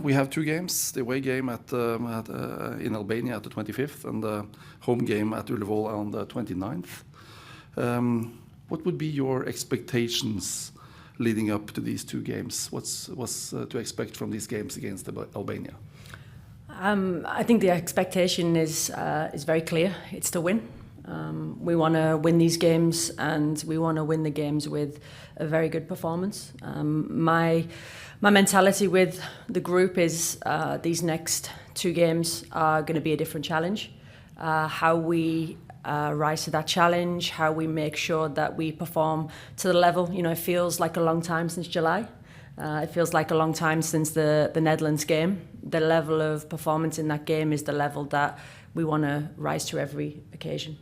we have two games, the away game in Albania at the 25th and the home game at Ullevål on the 29th. What would be your expectations leading up to these two games? What's to expect from these games against Albania? I think the expectation is very clear. It's to win. We want to win these games, and we want to win the games with a very good performance. My mentality with the group is these next two games are going to be a different challenge. How we rise to that challenge, how we make sure that we perform to the level. You know, it feels like a long time since July. It feels like a long time since the Netherlands game. The level of performance in that game is the level that we want to rise to every occasion.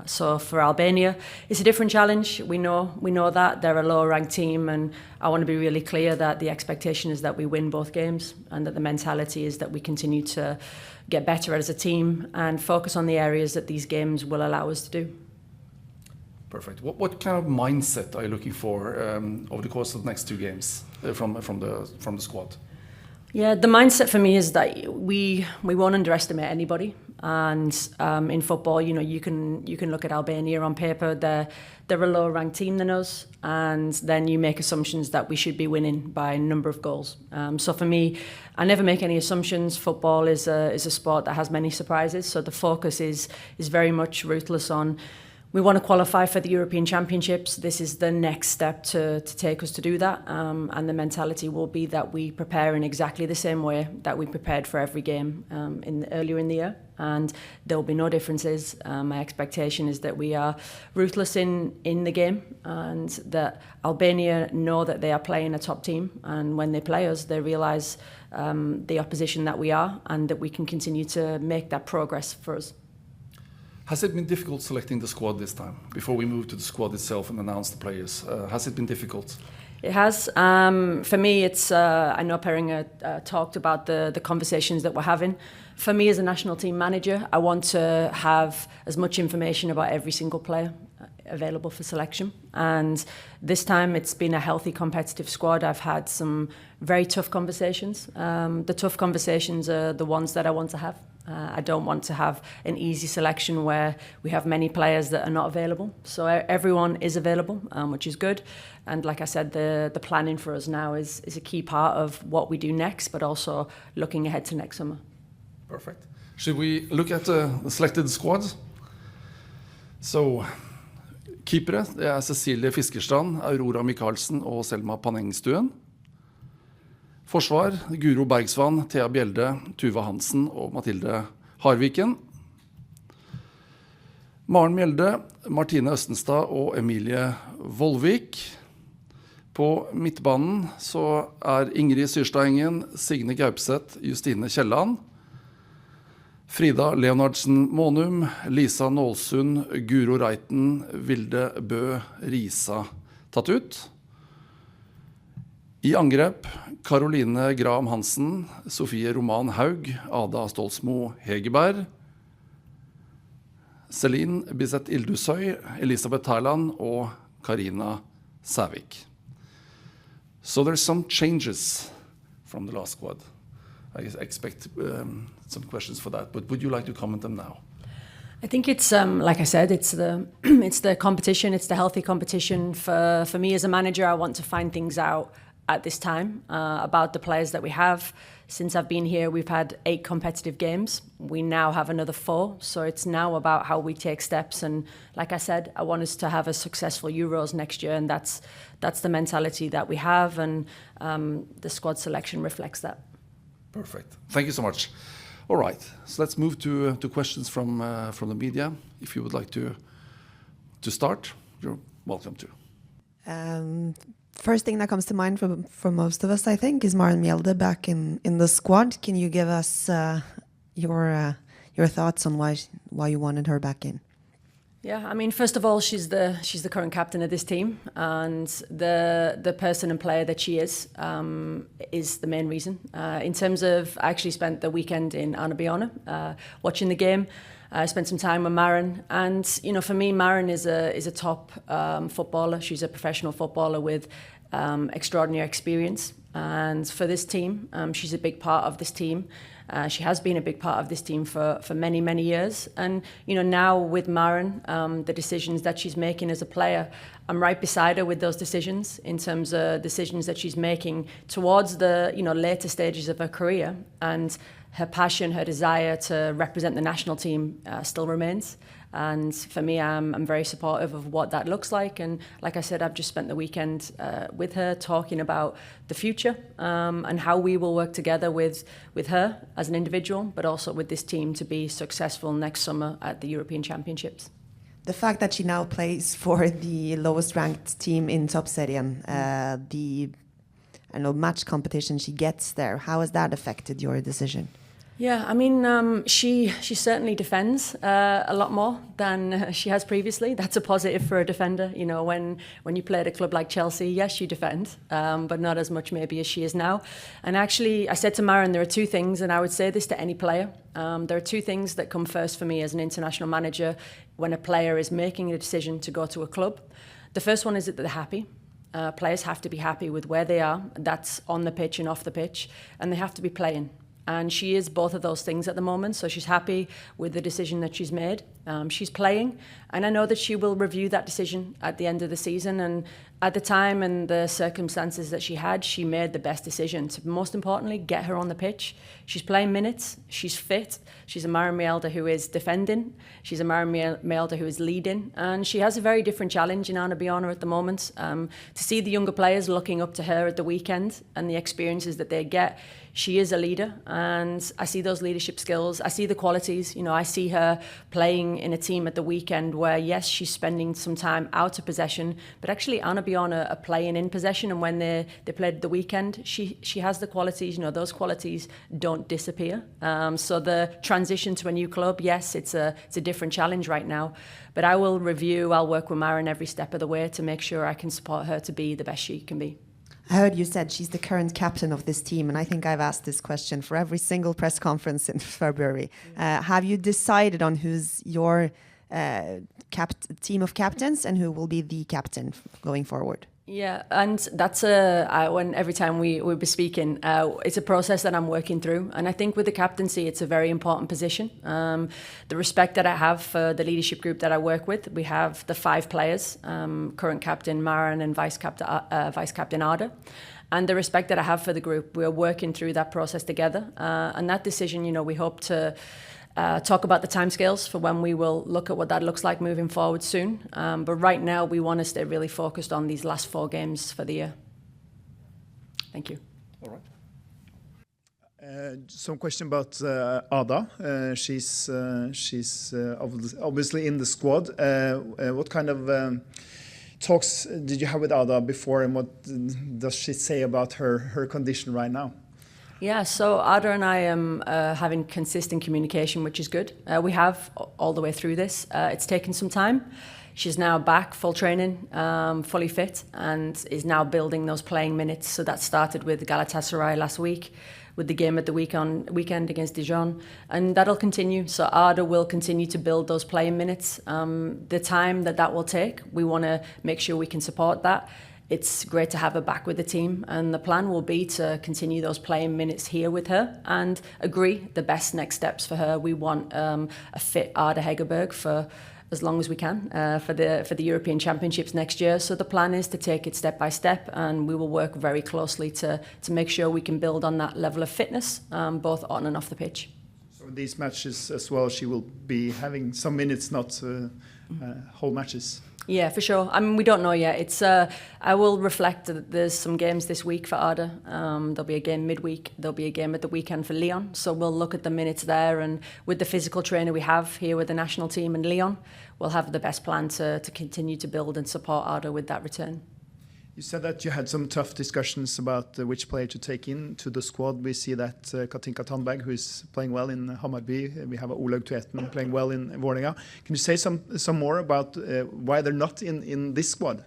So for Albania, it's a different challenge. We know that they're a lower-ranked team, and I want to be really clear that the expectation is that we win both games, and that the mentality is that we continue to get better as a team and focus on the areas that these games will allow us to do. Perfect. What kind of mindset are you looking for over the course of the next two games from the squad? Yeah, the mindset for me is that we won't underestimate anybody. And in football, you know, you can look at Albania on paper. They're a lower ranked team than us, and then you make assumptions that we should be winning by a number of goals. So for me, I never make any assumptions. Football is a sport that has many surprises. So the focus is very much ruthless on. We want to qualify for the European Championships. This is the next step to take us to do that. And the mentality will be that we prepare in exactly the same way that we prepared for every game earlier in the year. And there will be no differences. My expectation is that we are ruthless in the game, and that Albania know that they are playing a top team. And when they play us, they realise the opposition that we are, and that we can continue to make that progress for us. Has it been difficult selecting the squad this time? Before we move to the squad itself and announce the players, has it been difficult? It has. For me, it's. I know Peringer talked about the conversations that we're having. For me, as a national team manager, I want to have as much information about every single player available for selection. And this time, it's been a healthy, competitive squad. I've had some very tough conversations. The tough conversations are the ones that I want to have. I don't want to have an easy selection where we have many players that are not available. So everyone is available, which is good. And like I said, the planning for us now is a key part of what we do next, but also looking ahead to next summer. Perfect. Should we look at the selected squad? So, keepere, det er Cecilie Fiskerstrand, Aurora Michaelsen og Selma Panengstuen. Forsvar, Guro Bergsvann, Thea Mjelde, Tuva Hansen og Mathilde Harviken. Maren Mjelde, Martine Østenstad og Emilie Vollvik. På midtbanen så er Ingrid Syrstad-Engen, Signe Gaupseth, Justine Kjelland. Frida Leonardsen Månum, Lisa Nålsund, Guro Reiten, Vilde Bø, Risa tatt ut. I angrep, Caroline Graham Hansen, Sofie Roman Haug, Ada Stolsmo Hegerberg, Celine Bisette Ildusøy, Elisabeth Thailand og Karina Sævik. So there's some changes from the last squad. I expect some questions for that, but would you like to comment them now? I think it's like I said, it's the competition, it's the healthy competition. For me as a manager, I want to find things out at this time about the players that we have. Since I've been here, we've had 8 competitive games. We now have another 4, so it's now about how we take steps. And like I said, I want us to have a successful Euros next year, and that's the mentality that we have, and the squad selection reflects that. Perfect. Thank you so much. All right, so let's move to questions from the media. If you would like to start, you're welcome to. First thing that comes to mind for most of us, I think, is Maren Mjelde back in the squad. Can you give us your thoughts on why you wanted her back in? Yeah, I mean, first of all, she's the current captain of this team, and the person and player that she is the main reason. In terms of, I actually spent the weekend in Albania watching the game. I spent some time with Maren, and you know, for me, Maren is a top footballer. She's a professional footballer with extraordinary experience. And for this team, she's a big part of this team. She has been a big part of this team for many, many years. And, now with Maren, the decisions that she's making as a player, I'm right beside her with those decisions in terms of decisions that she's making towards the, later stages of her career. And her passion, her desire to represent the national team still remains. And for me, I'm very supportive of what that looks like. And like I said, I've just spent the weekend with her talking about the future and how we will work together with her as an individual, but also with this team to be successful next summer at the European Championships. The fact that she now plays for the lowest ranked team in Toppserien, the match competition she gets there, how has that affected your decision? Yeah, I mean, she certainly defends a lot more than she has previously. That's a positive for a defender. When you play at a club like Chelsea, yes, you defend, but not as much maybe as she is now. And actually, I said to Maren, there are two things, and I would say this to any player. There are two things that come first for me as an international manager when a player is making a decision to go to a club. The first one is that they're happy. Players have to be happy with where they are. That's on the pitch and off the pitch, and they have to be playing. And she is both of those things at the moment. So she's happy with the decision that she's made. She's playing. And I know that she will review that decision at the end of the season. And at the time and the circumstances that she had, she made the best decision to, most importantly, get her on the pitch. She's playing minutes. She's fit. She's a Maren Mjelde who is defending. She's a Maren Mjelde who is leading. And she has a very different challenge in Albania at the moment. To see the younger players looking up to her at the weekend and the experiences that they get, she is a leader, and I see those leadership skills. I see the qualities. I see her playing in a team at the weekend where, yes, she's spending some time out of possession, but actually Albania are playing in possession. And when they played the weekend, she has the qualities. Those qualities don't disappear. So the transition to a new club, yes, it's a different challenge right now. But I'll work with Maren every step of the way to make sure I can support her to be the best she can be. I heard you said she's the current captain of this team, and I think I've asked this question for every single press conference in February. Have you decided on who's your team of captains and who will be the captain going forward? Yeah, and that's every time we be speaking, it's a process that I'm working through. And I think with the captaincy, it's a very important position. The respect that I have for the leadership group that I work with, we have the 5 players, current captain Maren and vice captain Ada. And the respect that I have for the group, we're working through that process together. And that decision, we hope to talk about the timescales for when we will look at what that looks like moving forward soon. But right now, we want to stay really focused on these last 4 games for the year. Thank you. All right. Some question about Ada. She's obviously in the squad. What kind of talks did you have with Ada before, and what does she say about her condition right now? Yeah, so Ada and I am having consistent communication, which is good. We have all the way through this. It's taken some time. She's now back, full training, fully fit, and is now building those playing minutes. So that started with Galatasaray last week, with the game at the weekend against Dijon, and that'll continue. So Ada will continue to build those playing minutes. The time that will take, we want to make sure we can support that. It's great to have her back with the team, and the plan will be to continue those playing minutes here with her and agree the best next steps for her. We want a fit Ada Hegerberg for as long as we can for the European Championships next year. So the plan is to take it step by step, and we will work very closely to make sure we can build on that level of fitness, both on and off the pitch. So in these matches as well, she will be having some minutes, not whole matches. Yeah, for sure. I mean, we don't know yet. It's I will reflect that there's some games this week for Ada. There'll be a game midweek. There'll be a game at the weekend for Lyon. So we'll look at the minutes there, and with the physical trainer we have here with the national team in Lyon, we'll have the best plan to continue to build and support Ada with that return. You said that you had some tough discussions about which player to take into the squad. We see that Katinka Tandberg, who is playing well in Hammarby. We have Olaug Tveiten playing well in Vålerenga. Can you say some more about why they're not in this squad?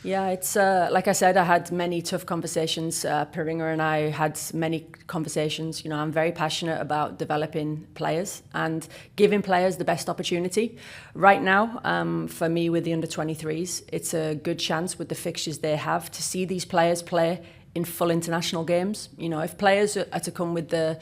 Yeah, it's like I said, I had many tough conversations. Peringer and I had many conversations. I'm very passionate about developing players and giving players the best opportunity. Right now, for me with the under-23s, it's a good chance with the fixtures they have to see these players play in full international games. You know, if players are to come with the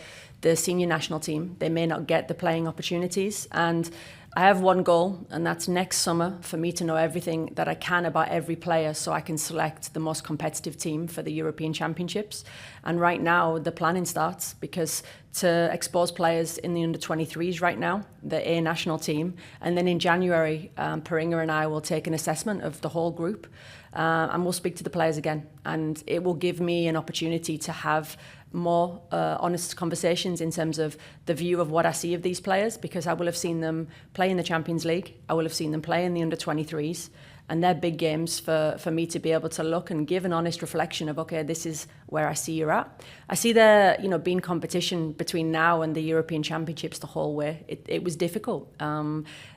senior national team, they may not get the playing opportunities. And I have one goal, and that's next summer for me to know everything that I can about every player so I can select the most competitive team for the European Championships. And right now, the planning starts, because to expose players in the under-23s right now, the A national team, and then in January, Peringa and I will take an assessment of the whole group, and we'll speak to the players again. And it will give me an opportunity to have more honest conversations in terms of the view of what I see of these players, because I will have seen them play in the Champions League, I will have seen them play in the under-23s, and they're big games for me to be able to look and give an honest reflection of, okay, this is where I see you're at. I see there, you know, being competition between now and the European Championships the whole way. It was difficult.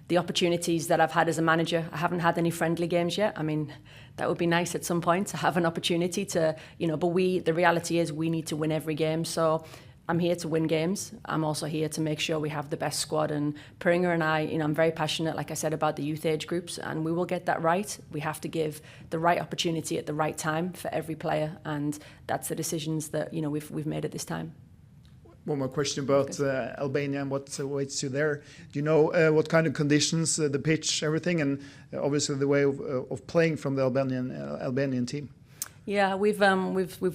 The opportunities that I've had as a manager, I haven't had any friendly games yet. I mean, that would be nice at some point to have an opportunity to, you know, but the reality is we need to win every game. So I'm here to win games. I'm also here to make sure we have the best squad. And Peringa and I, you know, I'm very passionate, like I said, about the youth age groups, and we will get that right. We have to give the right opportunity at the right time for every player, and that's the decisions that, you know, we've made at this time. One more question about Albania and what awaits you there. Do you know what kind of conditions, the pitch, everything, and obviously the way of playing from the Albanian team? Yeah, we've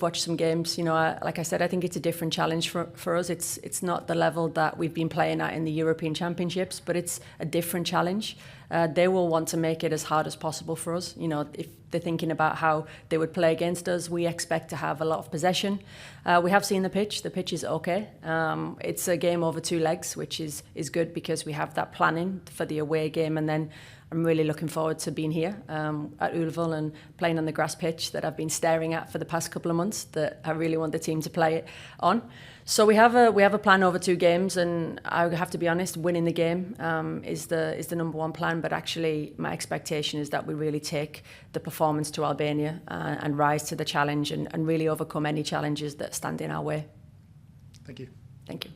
watched some games. You know, like I said, I think it's a different challenge for us. It's not the level that we've been playing at in the European Championships, but it's a different challenge. They will want to make it as hard as possible for us. You know, if they're thinking about how they would play against us, we expect to have a lot of possession. We have seen the pitch. The pitch is okay. It's a game over 2 legs, which is good because we have that planning for the away game, and then I'm really looking forward to being here at Ullevål and playing on the grass pitch that I've been staring at for the past couple of months that I really want the team to play it on. So we have a plan over 2 games, and I have to be honest, winning the game is the number one plan. But actually, my expectation is that we really take the performance to Albania and rise to the challenge and really overcome any challenges that stand in our way. Thank you. Thank you.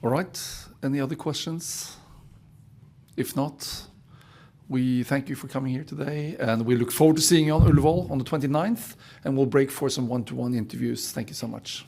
All right. Any other questions? If not, we thank you for coming here today, and we look forward to seeing you on Ullevål on the 29th, and we'll break for some one-to-one interviews. Thank you so much.